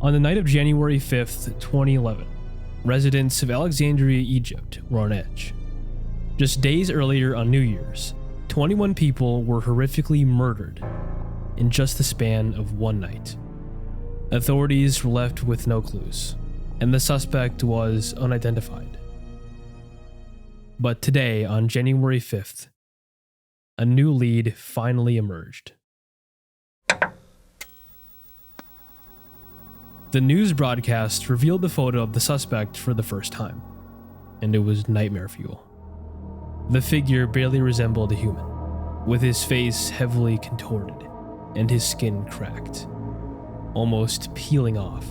On the night of January 5th, 2011, residents of Alexandria, Egypt were on edge. Just days earlier on New Year's, 21 people were horrifically murdered in just the span of one night. Authorities were left with no clues, and the suspect was unidentified. But today, on January 5th, a new lead finally emerged. The news broadcast revealed the photo of the suspect for the first time, and it was nightmare fuel. The figure barely resembled a human, with his face heavily contorted and his skin cracked, almost peeling off.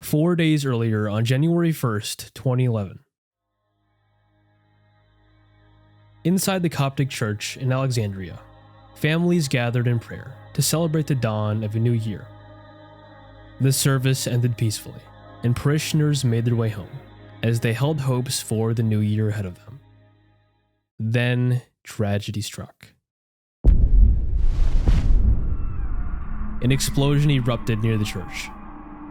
4 days earlier, on January 1st, 2011, inside the Coptic church in Alexandria, families gathered in prayer to celebrate the dawn of a new year. The service ended peacefully, and parishioners made their way home as they held hopes for the new year ahead of them. Then tragedy struck. An explosion erupted near the church.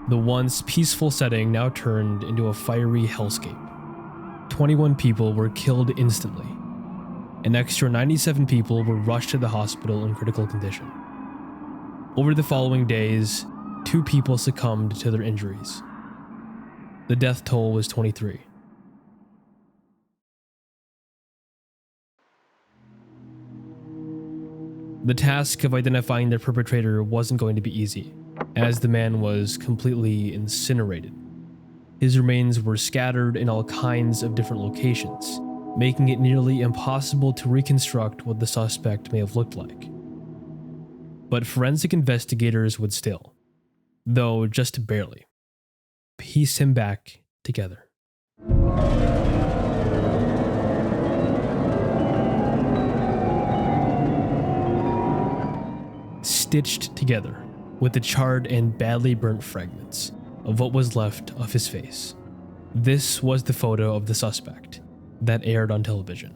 The once peaceful setting now turned into a fiery hellscape. 21 people were killed instantly. An extra 97 people were rushed to the hospital in critical condition. Over the following days, 2 people succumbed to their injuries. The death toll was 23. The task of identifying the perpetrator wasn't going to be easy, as the man was completely incinerated. His remains were scattered in all kinds of different locations, making it nearly impossible to reconstruct what the suspect may have looked like. But forensic investigators would still, though just barely, piece him back together. Stitched together with the charred and badly burnt fragments of what was left of his face. This was the photo of the suspect that aired on television.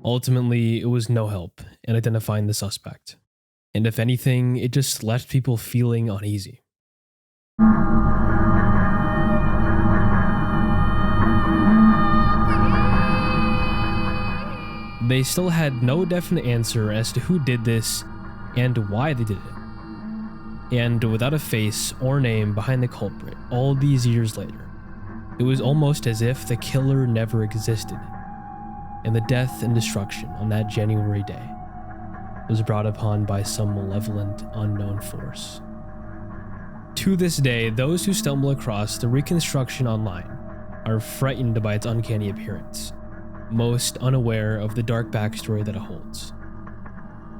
Ultimately, it was no help in identifying the suspect, and if anything, it just left people feeling uneasy. They still had no definite answer as to who did this and why they did it. And without a face or name behind the culprit all these years later, it was almost as if the killer never existed, and the death and destruction on that January day was brought upon by some malevolent unknown force. To this day, those who stumble across the reconstruction online are frightened by its uncanny appearance, most unaware of the dark backstory that it holds.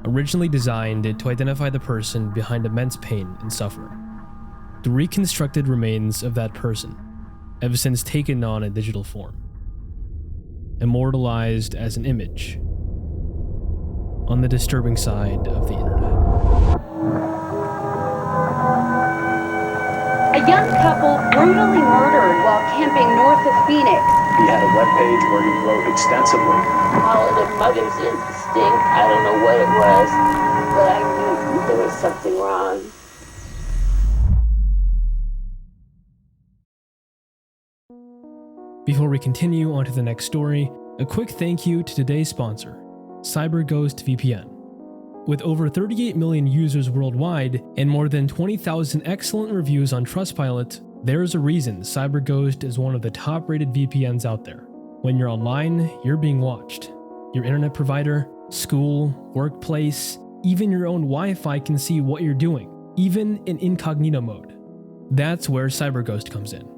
Originally designed to identify the person behind immense pain and suffering, the reconstructed remains of that person have since taken on a digital form, immortalized as an image on the disturbing side of the internet. A young couple brutally murdered while camping north of Phoenix. He had a webpage where he wrote extensively. All of the mother's instinct, I don't know what it was, but I knew there was something wrong. Before we continue on to the next story, a quick thank you to today's sponsor, CyberGhost VPN. With over 38 million users worldwide and more than 20,000 excellent reviews on Trustpilot, there's a reason CyberGhost is one of the top-rated VPNs out there. When you're online, you're being watched. Your internet provider, school, workplace, even your own Wi-Fi can see what you're doing, even in incognito mode. That's where CyberGhost comes in.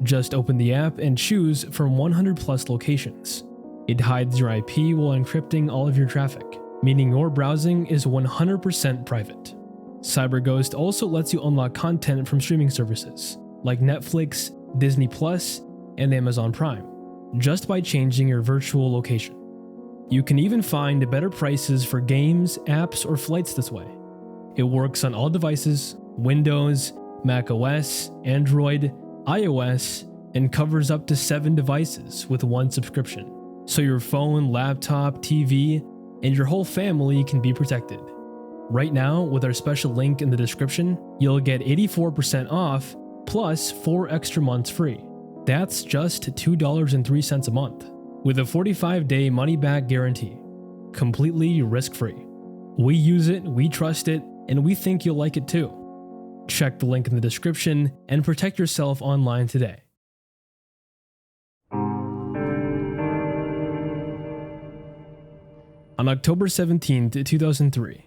Just open the app and choose from 100 plus locations. It hides your IP while encrypting all of your traffic, meaning your browsing is 100% private. CyberGhost also lets you unlock content from streaming services like Netflix, Disney Plus, and Amazon Prime, just by changing your virtual location. You can even find better prices for games, apps, or flights this way. It works on all devices, Windows, Mac OS, Android, iOS, and covers up to 7 devices with one subscription. So your phone, laptop, TV, and your whole family can be protected. Right now, with our special link in the description, you'll get 84% off plus 4 extra months free. That's just $2.03 a month, with a 45-day money-back guarantee. Completely risk-free. We use it, we trust it, and we think you'll like it too. Check the link in the description and protect yourself online today. On October 17, 2003,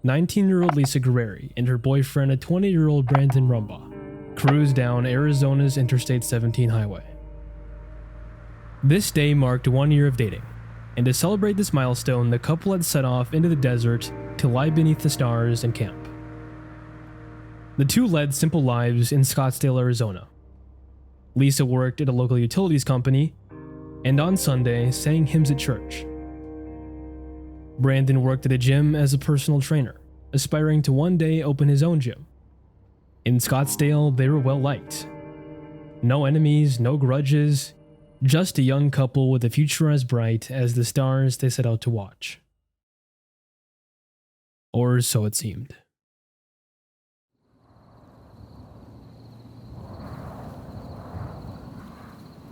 19-year-old Lisa Guerreri and her boyfriend, a 20-year-old Brandon Rumbaugh, cruised down Arizona's Interstate 17 highway. This day marked 1 year of dating, and to celebrate this milestone, the couple had set off into the desert to lie beneath the stars and camp. The two led simple lives in Scottsdale, Arizona. Lisa worked at a local utilities company, and on Sunday sang hymns at church. Brandon worked at a gym as a personal trainer, aspiring to one day open his own gym. In Scottsdale, they were well liked. No enemies, no grudges, just a young couple with a future as bright as the stars they set out to watch. Or so it seemed.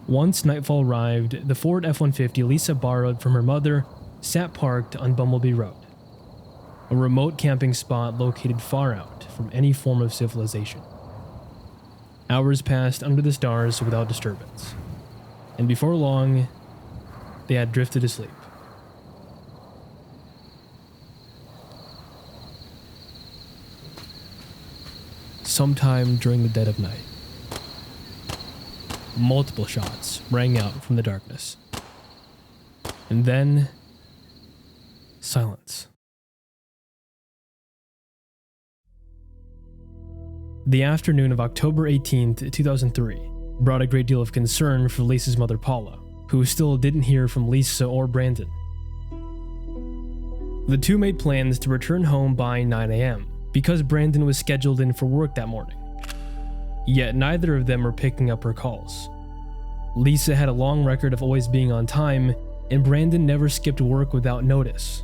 Once nightfall arrived, the Ford F-150 Lisa borrowed from her mother sat parked on Bumblebee Road, a remote camping spot located far out from any form of civilization. Hours passed under the stars without disturbance, and before long, they had drifted asleep. Sometime during the dead of night, multiple shots rang out from the darkness, and then silence. The afternoon of October 18, 2003, brought a great deal of concern for Lisa's mother Paula, who still didn't hear from Lisa or Brandon. The two made plans to return home by 9 a.m. because Brandon was scheduled in for work that morning. Yet neither of them were picking up her calls. Lisa had a long record of always being on time, and Brandon never skipped work without notice.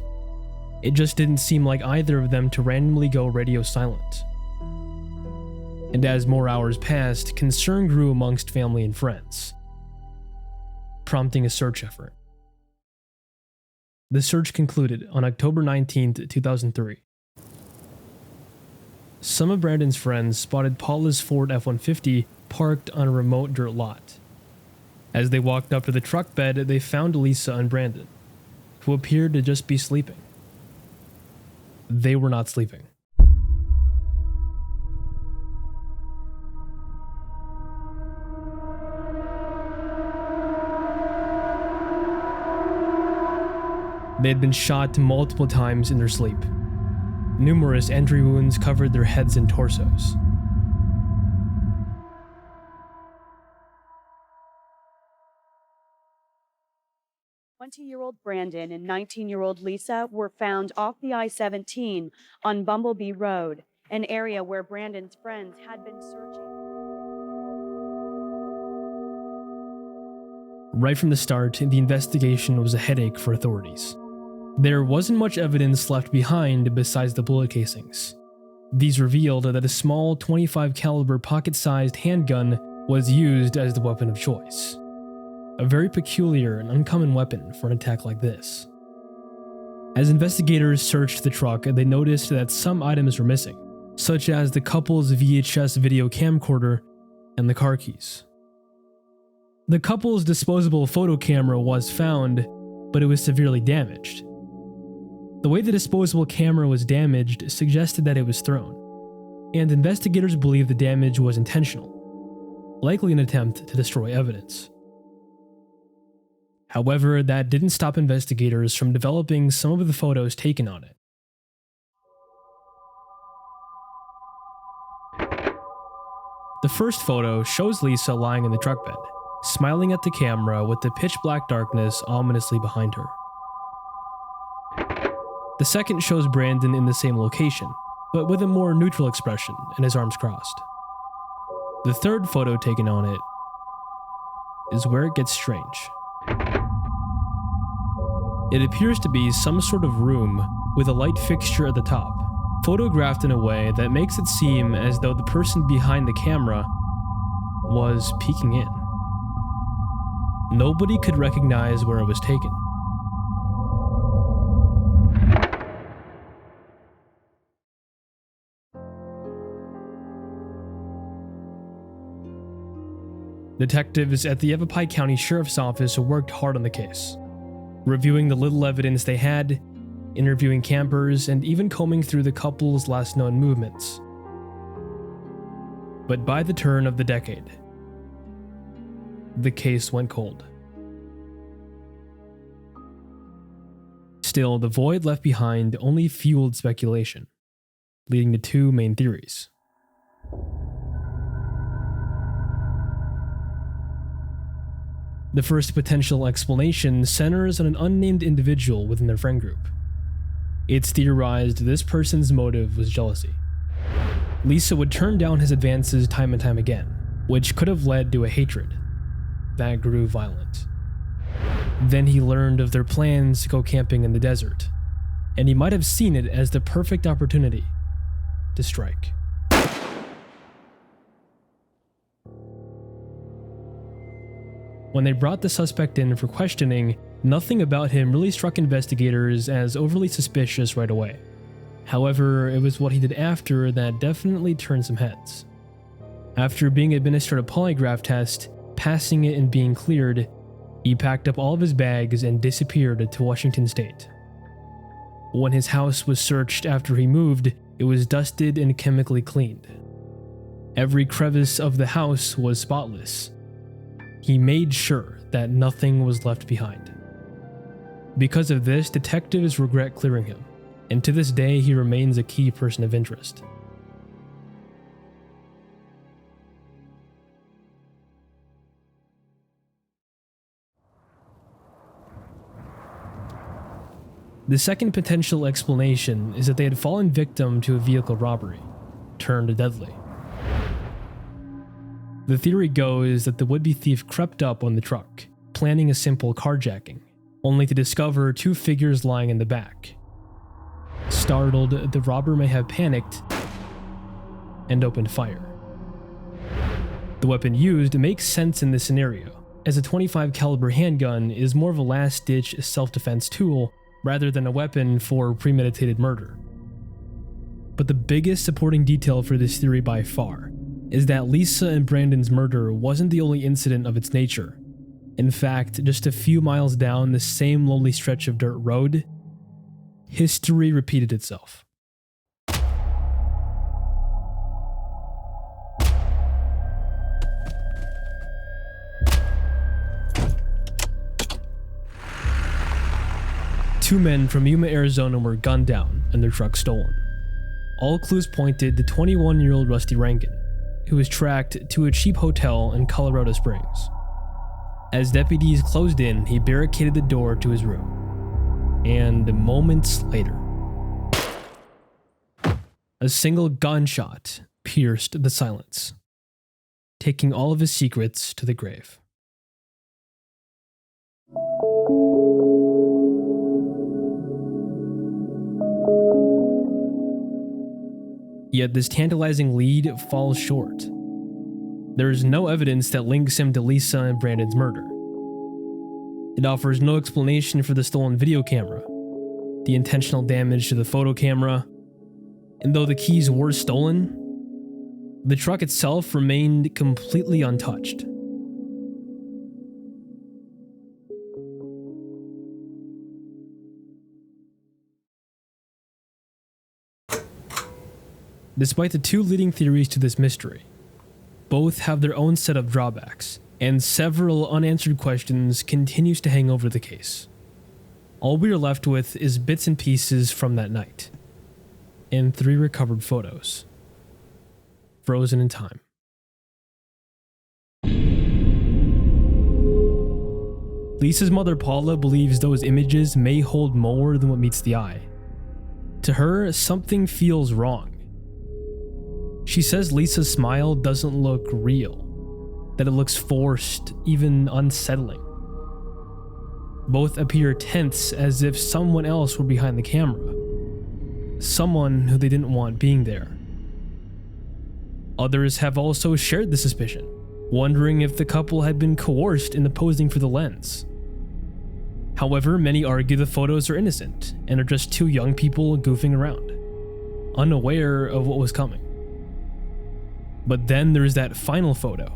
It just didn't seem like either of them to randomly go radio silent. And as more hours passed, concern grew amongst family and friends, prompting a search effort. The search concluded on October 19, 2003. Some of Brandon's friends spotted Paula's Ford F-150 parked on a remote dirt lot. As they walked up to the truck bed, they found Lisa and Brandon, who appeared to just be sleeping. They were not sleeping. They had been shot multiple times in their sleep. Numerous entry wounds covered their heads and torsos. "20-year-old Brandon and 19-year-old Lisa were found off the I-17 on Bumblebee Road, an area where Brandon's friends had been searching." Right from the start, the investigation was a headache for authorities. There wasn't much evidence left behind besides the bullet casings. These revealed that a small .25 caliber pocket-sized handgun was used as the weapon of choice. A very peculiar and uncommon weapon for an attack like this. As investigators searched the truck, they noticed that some items were missing, such as the couple's VHS video camcorder and the car keys. The couple's disposable photo camera was found, but it was severely damaged. The way the disposable camera was damaged suggested that it was thrown, and investigators believe the damage was intentional, likely an attempt to destroy evidence. However, that didn't stop investigators from developing some of the photos taken on it. The first photo shows Lisa lying in the truck bed, smiling at the camera with the pitch black darkness ominously behind her. The second shows Brandon in the same location, but with a more neutral expression and his arms crossed. The third photo taken on it is where it gets strange. It appears to be some sort of room with a light fixture at the top, photographed in a way that makes it seem as though the person behind the camera was peeking in. Nobody could recognize where it was taken. Detectives at the Yavapai County Sheriff's Office worked hard on the case, reviewing the little evidence they had, interviewing campers, and even combing through the couple's last known movements. But by the turn of the decade, the case went cold. Still, the void left behind only fueled speculation, leading to two main theories. The first potential explanation centers on an unnamed individual within their friend group. It's theorized this person's motive was jealousy. Lisa would turn down his advances time and time again, which could have led to a hatred that grew violent. Then he learned of their plans to go camping in the desert, and he might have seen it as the perfect opportunity to strike. When they brought the suspect in for questioning, nothing about him really struck investigators as overly suspicious right away. However, it was what he did after that definitely turned some heads. After being administered a polygraph test, passing it and being cleared, he packed up all of his bags and disappeared to Washington State. When his house was searched after he moved, it was dusted and chemically cleaned. Every crevice of the house was spotless. He made sure that nothing was left behind. Because of this, detectives regret clearing him, and to this day he remains a key person of interest. The second potential explanation is that they had fallen victim to a vehicle robbery, turned deadly. The theory goes that the would-be thief crept up on the truck, planning a simple carjacking, only to discover two figures lying in the back. Startled, the robber may have panicked and opened fire. The weapon used makes sense in this scenario, as a .25 caliber handgun is more of a last-ditch self-defense tool rather than a weapon for premeditated murder. But the biggest supporting detail for this theory by far is that Lisa and Brandon's murder wasn't the only incident of its nature. In fact, just a few miles down the same lonely stretch of dirt road, history repeated itself. Two men from Yuma, Arizona were gunned down and their truck stolen. All clues pointed to 21-year-old Rusty Rankin, who was tracked to a cheap hotel in Colorado Springs. As deputies closed in, he barricaded the door to his room. And moments later, a single gunshot pierced the silence, taking all of his secrets to the grave. Yet this tantalizing lead falls short. There is no evidence that links him to Lisa and Brandon's murder. It offers no explanation for the stolen video camera, the intentional damage to the photo camera, and though the keys were stolen, the truck itself remained completely untouched. Despite the two leading theories to this mystery, both have their own set of drawbacks, and several unanswered questions continues to hang over the case. All we are left with is bits and pieces from that night, and 3 recovered photos, frozen in time. Lisa's mother Paula believes those images may hold more than what meets the eye. To her, something feels wrong. She says Lisa's smile doesn't look real, that it looks forced, even unsettling. Both appear tense, as if someone else were behind the camera. someone who they didn't want being there. Others have also shared the suspicion, wondering if the couple had been coerced into posing for the lens. However, many argue the photos are innocent and are just two young people goofing around, unaware of what was coming. But then there's that final photo.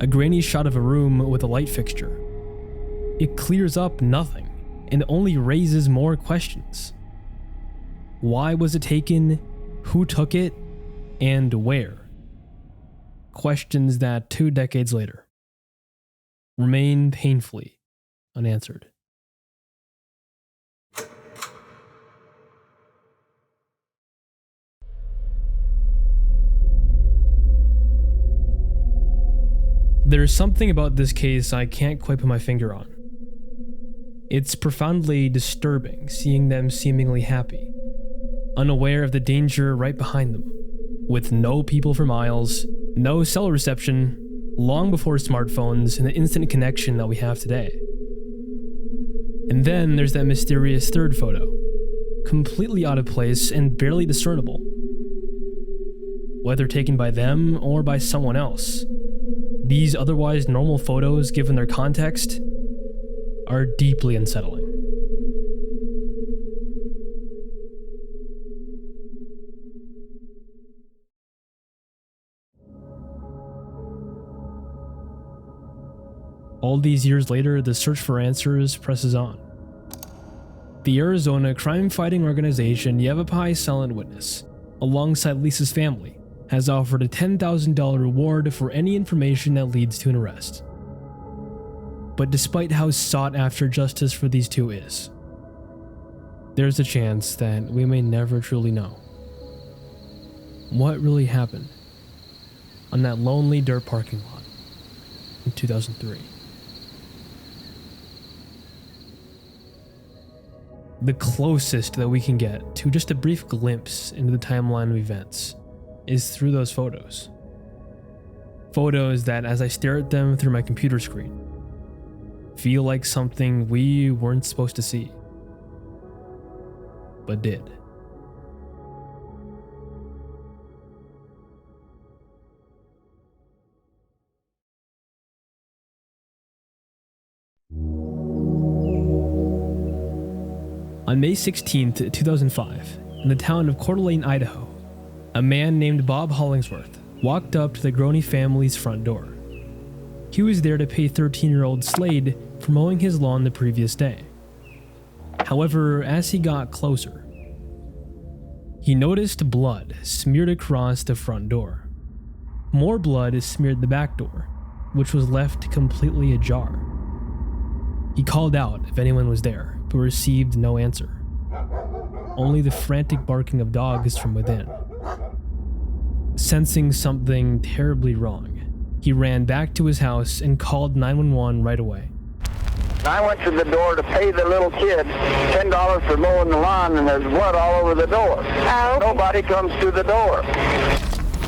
A grainy shot of a room with a light fixture. It clears up nothing and only raises more questions. Why was it taken? Who took it? And where? Questions that 2 decades later remain painfully unanswered. There's something about this case I can't quite put my finger on. It's profoundly disturbing seeing them seemingly happy, unaware of the danger right behind them, with no people for miles, no cell reception, long before smartphones and the instant connection that we have today. And then there's that mysterious third photo, completely out of place and barely discernible. Whether taken by them or by someone else, these otherwise normal photos, given their context, are deeply unsettling. All these years later, the search for answers presses on. The Arizona crime-fighting organization Yavapai Silent Witness, alongside Lisa's family, has offered a $10,000 reward for any information that leads to an arrest. But despite how sought after justice for these two is, there's a chance that we may never truly know what really happened on that lonely dirt parking lot in 2003. The closest that we can get to just a brief glimpse into the timeline of events is through those photos. Photos that, as I stare at them through my computer screen, feel like something we weren't supposed to see, but did. On May 16th, 2005, in the town of Coeur d'Alene, Idaho, a man named Bob Hollingsworth walked up to the Groney family's front door. He was there to pay 13-year-old Slade for mowing his lawn the previous day. However, as he got closer, he noticed blood smeared across the front door. More blood smeared the back door, which was left completely ajar. He called out if anyone was there, but received no answer. Only the frantic barking of dogs from within. Sensing something terribly wrong, he ran back to his house and called 911 right away. I went to the door to pay the little kid $10 for mowing the lawn, and there's blood all over the door. Oh. Nobody comes to the door.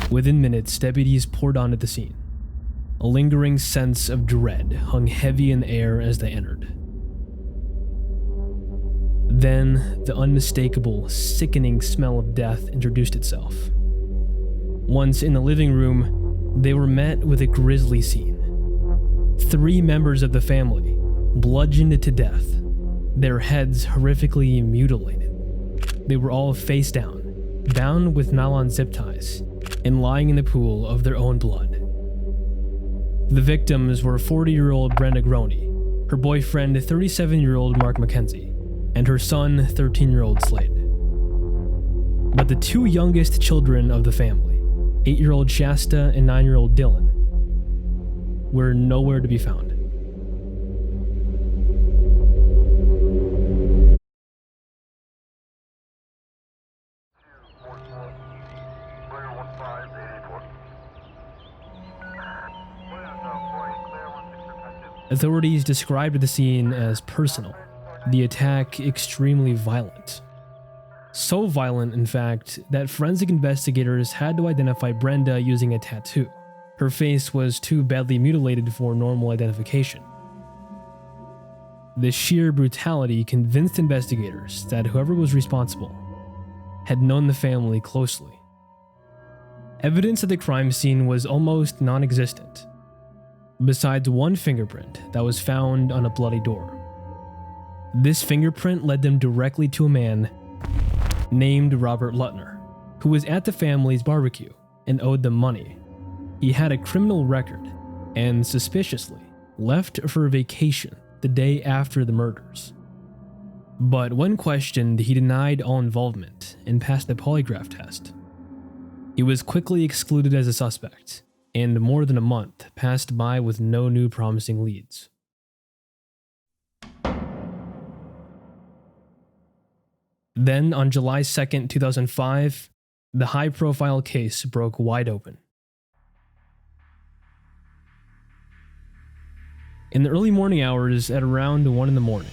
Within minutes, deputies poured onto the scene. A lingering sense of dread hung heavy in the air as they entered. Then, the unmistakable, sickening smell of death introduced itself. Once in the living room, they were met with a grisly scene. 3 members of the family, bludgeoned to death, their heads horrifically mutilated. They were all face down, bound with nylon zip ties, and lying in the pool of their own blood. The victims were 40-year-old Brenda Groney, her boyfriend 37-year-old Mark McKenzie, and her son 13-year-old Slade. But the 2 youngest children of the family, 8-year-old Shasta and 9-year-old Dylan, were nowhere to be found. Authorities described the scene as personal, the attack extremely violent. So violent, in fact, that forensic investigators had to identify Brenda using a tattoo. Her face was too badly mutilated for normal identification. This sheer brutality convinced investigators that whoever was responsible had known the family closely. Evidence at the crime scene was almost non-existent, besides one fingerprint that was found on a bloody door. This fingerprint led them directly to a man named Robert Lutner, who was at the family's barbecue and owed them money. He had a criminal record and, suspiciously, left for a vacation the day after the murders. But when questioned, he denied all involvement and passed the polygraph test. He was quickly excluded as a suspect, and more than a month passed by with no new promising leads. Then, on July 2nd, 2005, the high-profile case broke wide open. In the early morning hours, at around 1 in the morning,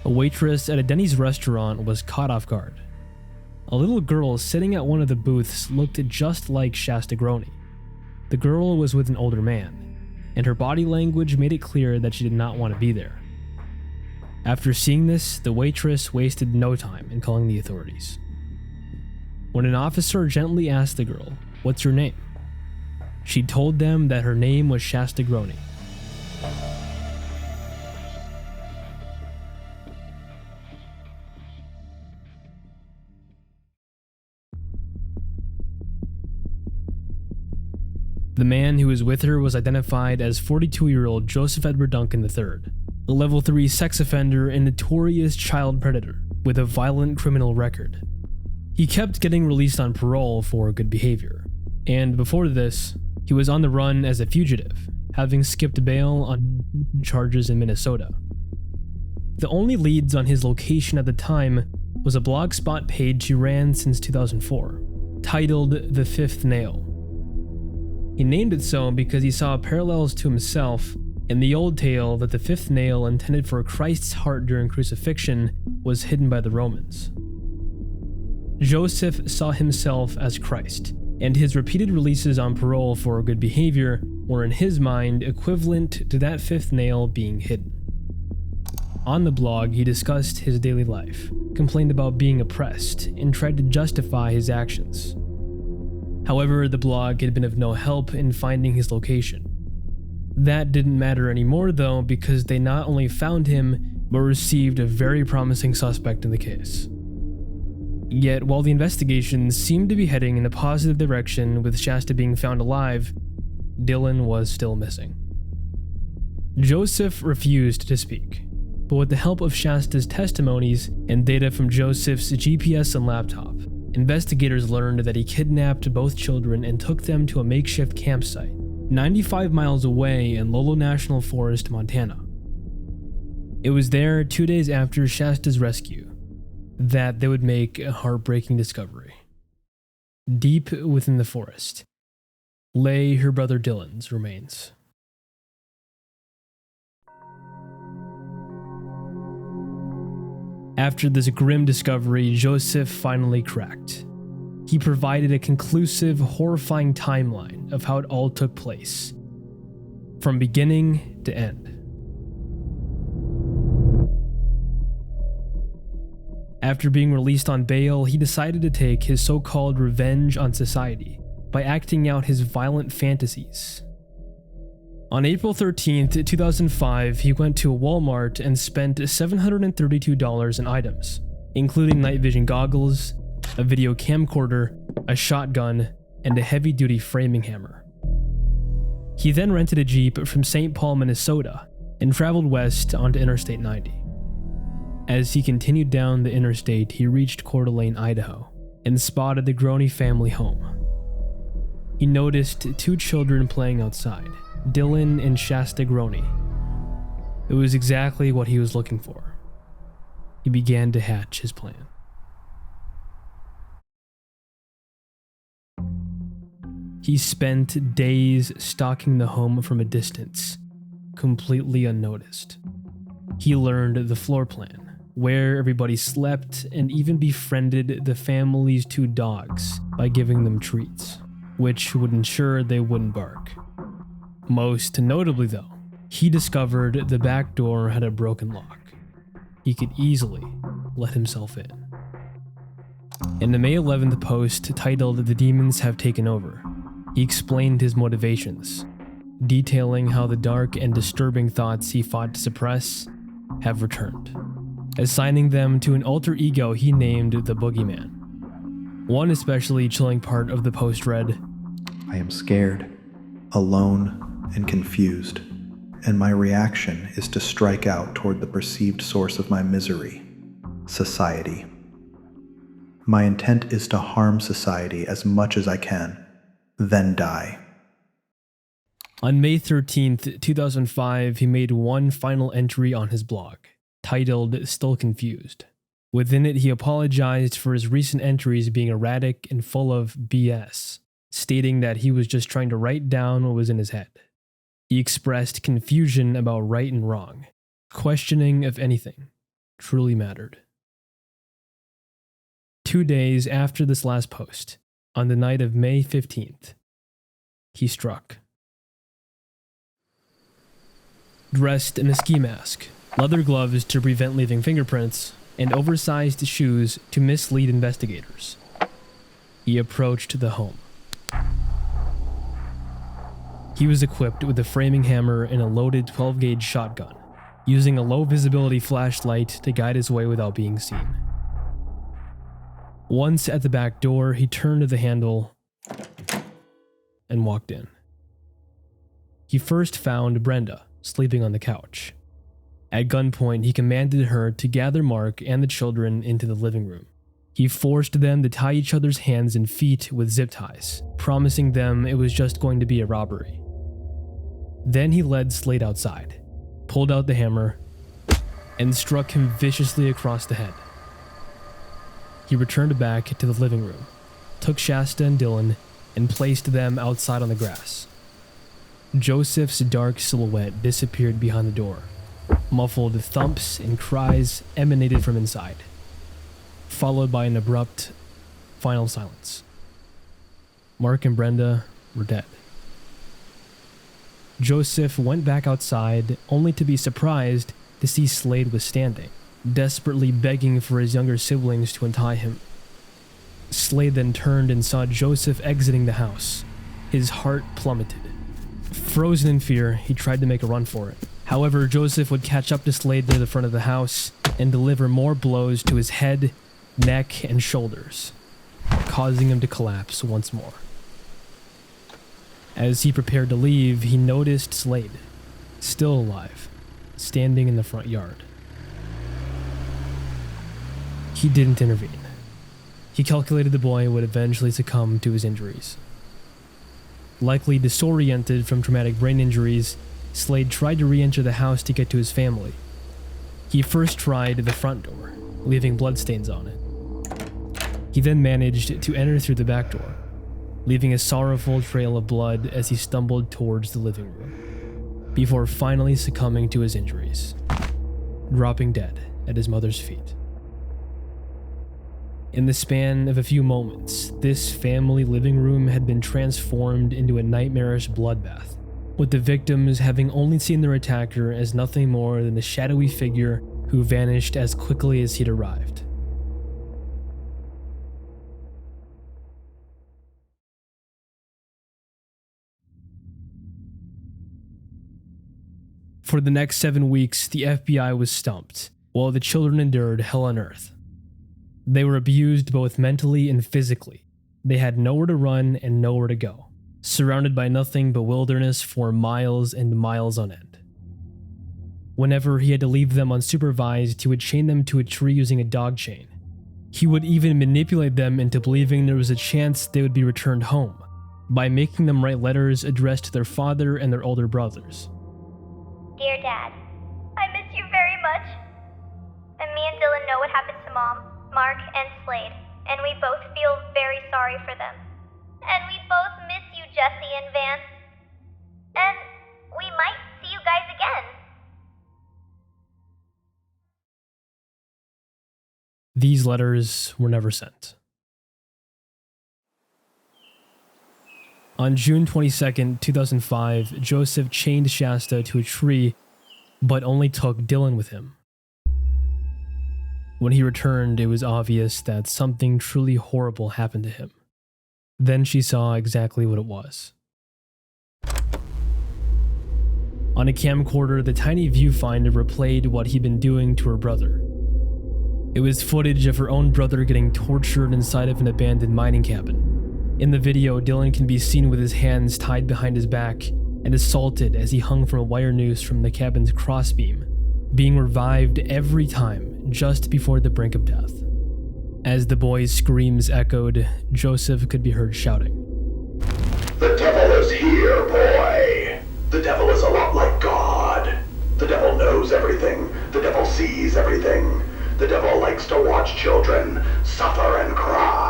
a waitress at a Denny's restaurant was caught off guard. A little girl sitting at one of the booths looked just like Shasta Groney. The girl was with an older man, and her body language made it clear that she did not want to be there. After seeing this, the waitress wasted no time in calling the authorities. When an officer gently asked the girl, "What's your name?" she told them that her name was Shasta Groney. The man who was with her was identified as 42-year-old Joseph Edward Duncan III, a level 3 sex offender and notorious child predator with a violent criminal record. He kept getting released on parole for good behavior, and before this, he was on the run as a fugitive, having skipped bail on charges in Minnesota. The only leads on his location at the time was a Blogspot page he ran since 2004, titled The Fifth Nail. He named it so because he saw parallels to himself in the old tale that the fifth nail intended for Christ's heart during crucifixion was hidden by the Romans. Joseph saw himself as Christ, and his repeated releases on parole for good behavior were in his mind equivalent to that fifth nail being hidden. On the blog, he discussed his daily life, complained about being oppressed, and tried to justify his actions. However, the blog had been of no help in finding his location. That didn't matter anymore though, because they not only found him, but received a very promising suspect in the case. Yet, while the investigation seemed to be heading in a positive direction with Shasta being found alive, Dylan was still missing. Joseph refused to speak, but with the help of Shasta's testimonies and data from Joseph's GPS and laptop, investigators learned that he kidnapped both children and took them to a makeshift campsite 95 miles away in Lolo National Forest, Montana. It was there 2 days after Shasta's rescue that they would make a heartbreaking discovery. Deep within the forest lay her brother Dylan's remains. After this grim discovery, Joseph finally cracked. He provided a conclusive, horrifying timeline of how it all took place, from beginning to end. After being released on bail, he decided to take his so-called revenge on society by acting out his violent fantasies. On April 13th, 2005, he went to a Walmart and spent $732 in items, including night vision goggles, a video camcorder, a shotgun, and a heavy-duty framing hammer. He then rented a Jeep from St. Paul, Minnesota, and traveled west onto Interstate 90. As he continued down the interstate, he reached Coeur d'Alene, Idaho, and spotted the Groney family home. He noticed 2 children playing outside, Dylan and Shasta Groney. It was exactly what he was looking for. He began to hatch his plan. He spent days stalking the home from a distance, completely unnoticed. He learned the floor plan, where everybody slept, and even befriended the family's 2 dogs by giving them treats, which would ensure they wouldn't bark. Most notably though, he discovered the back door had a broken lock. He could easily let himself in. In the May 11th post titled "The Demons Have Taken Over," he explained his motivations, detailing how the dark and disturbing thoughts he fought to suppress have returned, assigning them to an alter ego he named the Boogeyman. One especially chilling part of the post read, I am scared, alone, and confused, and my reaction is to strike out toward the perceived source of my misery, society. My intent is to harm society as much as I can, then die. On May 13th, 2005, he made one final entry on his blog, titled "Still Confused." Within it, he apologized for his recent entries being erratic and full of BS, stating that he was just trying to write down what was in his head. He expressed confusion about right and wrong, questioning if anything truly mattered. 2 days after this last post, on the night of May 15th, he struck. Dressed in a ski mask, leather gloves to prevent leaving fingerprints, and oversized shoes to mislead investigators, he approached the home. He was equipped with a framing hammer and a loaded 12-gauge shotgun, using a low-visibility flashlight to guide his way without being seen. Once at the back door, he turned the handle and walked in. He first found Brenda sleeping on the couch. At gunpoint, he commanded her to gather Mark and the children into the living room. He forced them to tie each other's hands and feet with zip ties, promising them it was just going to be a robbery. Then he led Slade outside, pulled out the hammer, and struck him viciously across the head. He returned back to the living room, took Shasta and Dylan, and placed them outside on the grass. Joseph's dark silhouette disappeared behind the door. Muffled thumps and cries emanated from inside, followed by an abrupt, final silence. Mark and Brenda were dead. Joseph went back outside, only to be surprised to see Slade was standing, desperately begging for his younger siblings to untie him. Slade then turned and saw Joseph exiting the house. His heart plummeted. Frozen in fear, he tried to make a run for it. However, Joseph would catch up to Slade near the front of the house and deliver more blows to his head, neck, and shoulders, causing him to collapse once more. As he prepared to leave, he noticed Slade, still alive, standing in the front yard. He didn't intervene. He calculated the boy would eventually succumb to his injuries. Likely disoriented from traumatic brain injuries, Slade tried to re-enter the house to get to his family. He first tried the front door, leaving bloodstains on it. He then managed to enter through the back door, leaving a sorrowful trail of blood as he stumbled towards the living room, before finally succumbing to his injuries, dropping dead at his mother's feet. In the span of a few moments, this family living room had been transformed into a nightmarish bloodbath, with the victims having only seen their attacker as nothing more than a shadowy figure who vanished as quickly as he'd arrived. For the next 7 weeks, the FBI was stumped, while the children endured hell on earth. They were abused both mentally and physically. They had nowhere to run and nowhere to go, surrounded by nothing but wilderness for miles and miles on end. Whenever he had to leave them unsupervised, he would chain them to a tree using a dog chain. He would even manipulate them into believing there was a chance they would be returned home, by making them write letters addressed to their father and their older brothers. Dear Dad, I miss you very much. And me and Dylan know what happened to Mom, Mark, and Slade, and we both feel very sorry for them. And we both miss you, Jesse and Vance. And we might see you guys again. These letters were never sent. On June 22, 2005, Joseph chained Shasta to a tree, but only took Dylan with him. When he returned, it was obvious that something truly horrible happened to him. Then she saw exactly what it was. On a camcorder, the tiny viewfinder replayed what he'd been doing to her brother. It was footage of her own brother getting tortured inside of an abandoned mining cabin. In the video, Dylan can be seen with his hands tied behind his back and assaulted as he hung from a wire noose from the cabin's crossbeam, being revived every time just before the brink of death. As the boy's screams echoed, Joseph could be heard shouting, "The devil is here, boy. The devil is a lot like God. The devil knows everything. The devil sees everything. The devil likes to watch children suffer and cry."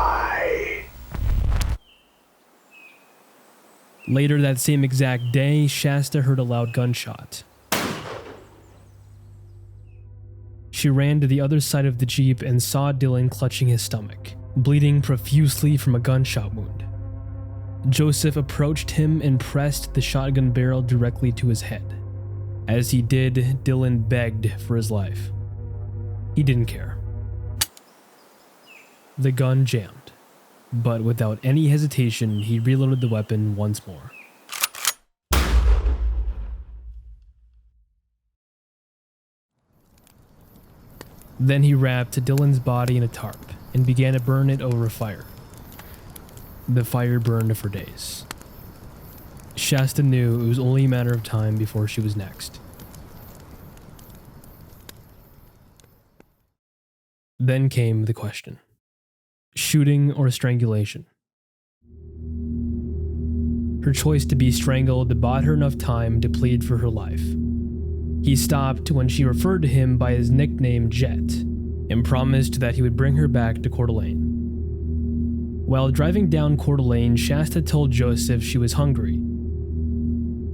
Later that same exact day, Shasta heard a loud gunshot. She ran to the other side of the Jeep and saw Dylan clutching his stomach, bleeding profusely from a gunshot wound. Joseph approached him and pressed the shotgun barrel directly to his head. As he did, Dylan begged for his life. He didn't care. The gun jammed, but without any hesitation, he reloaded the weapon once more. Then he wrapped Dylan's body in a tarp and began to burn it over a fire. The fire burned for days. Shasta knew it was only a matter of time before she was next. Then came the question: shooting or strangulation? Her choice to be strangled bought her enough time to plead for her life. He stopped when she referred to him by his nickname Jet and promised that he would bring her back to Coeur d'Alene. While driving down Coeur d'Alene, Shasta told Joseph she was hungry.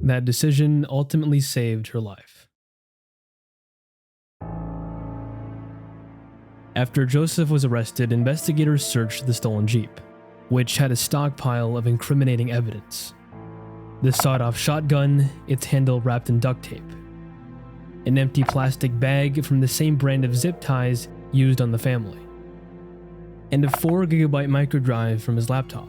That decision ultimately saved her life. After Joseph was arrested, investigators searched the stolen Jeep, which had a stockpile of incriminating evidence. The sawed-off shotgun, its handle wrapped in duct tape, an empty plastic bag from the same brand of zip ties used on the family, and a 4GB microdrive from his laptop.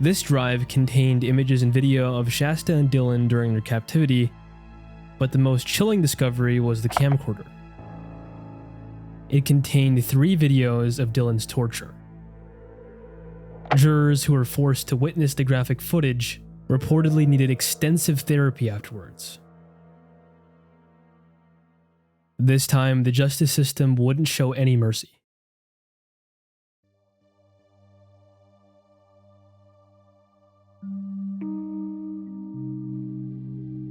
This drive contained images and video of Shasta and Dylan during their captivity, but the most chilling discovery was the camcorder. It contained 3 videos of Dylan's torture. Jurors who were forced to witness the graphic footage reportedly needed extensive therapy afterwards. This time, the justice system wouldn't show any mercy.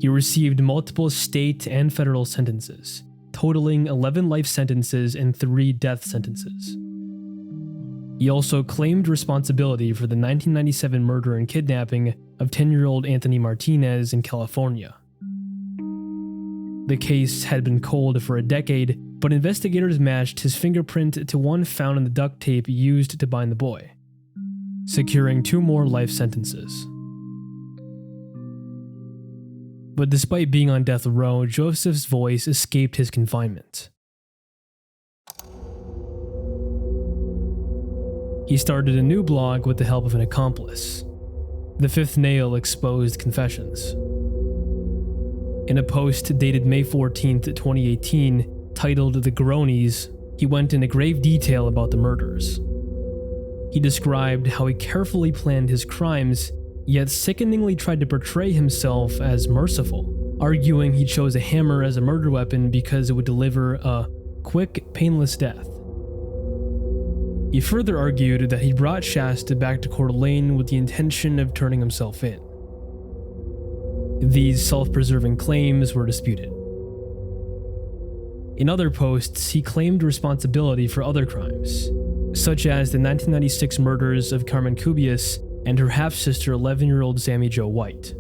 He received multiple state and federal sentences, totaling 11 life sentences and 3 death sentences. He also claimed responsibility for the 1997 murder and kidnapping of 10-year-old Anthony Martinez in California. The case had been cold for a decade, but investigators matched his fingerprint to one found in the duct tape used to bind the boy, securing 2 more life sentences. But despite being on death row, Joseph's voice escaped his confinement. He started a new blog with the help of an accomplice. The Fifth Nail exposed confessions. In a post dated May 14, 2018, titled The Garonies, he went into grave detail about the murders. He described how he carefully planned his crimes, yet sickeningly tried to portray himself as merciful, arguing he chose a hammer as a murder weapon because it would deliver a quick, painless death. He further argued that he brought Shasta back to Coeur d'Alene with the intention of turning himself in. These self-preserving claims were disputed. In other posts, he claimed responsibility for other crimes, such as the 1996 murders of Carmen Cubias and her half-sister 11-year-old Sammy Jo White,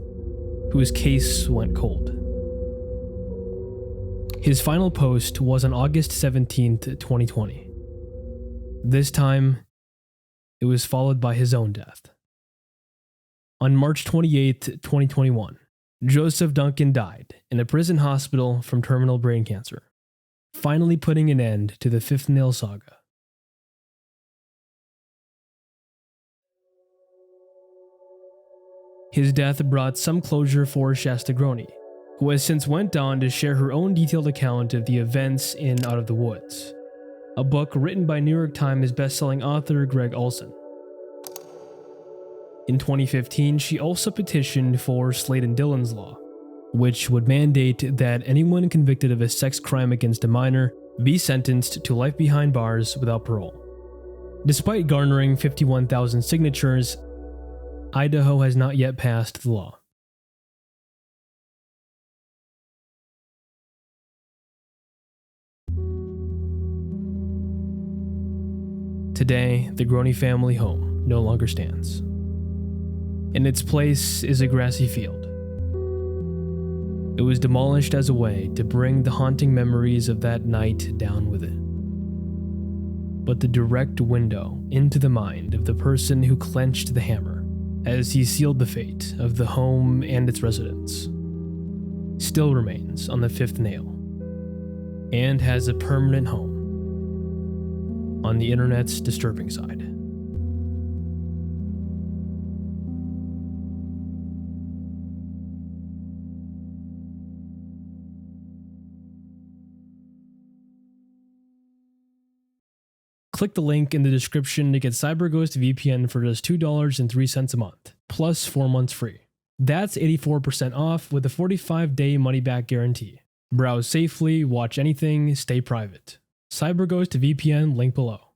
whose case went cold. His final post was on August 17, 2020. This time, it was followed by his own death. On March 28, 2021, Joseph Duncan died in a prison hospital from terminal brain cancer, finally putting an end to the Fifth Nail saga. His death brought some closure for Shasta Groene, who has since went on to share her own detailed account of the events in Out of the Woods, a book written by New York Times bestselling author Greg Olson. In 2015, she also petitioned for Slade and Dillon's Law, which would mandate that anyone convicted of a sex crime against a minor be sentenced to life behind bars without parole. Despite garnering 51,000 signatures, Idaho has not yet passed the law. Today, the Groene family home no longer stands. In its place is a grassy field. It was demolished as a way to bring the haunting memories of that night down with it. But the direct window into the mind of the person who clenched the hammer as he sealed the fate of the home and its residents still remains on the Fifth Nail and has a permanent home on the internet's disturbing side. Click the link in the description to get CyberGhost VPN for just $2.03 a month, plus 4 months free. That's 84% off with a 45-day money-back guarantee. Browse safely, watch anything, stay private. CyberGhost VPN link below.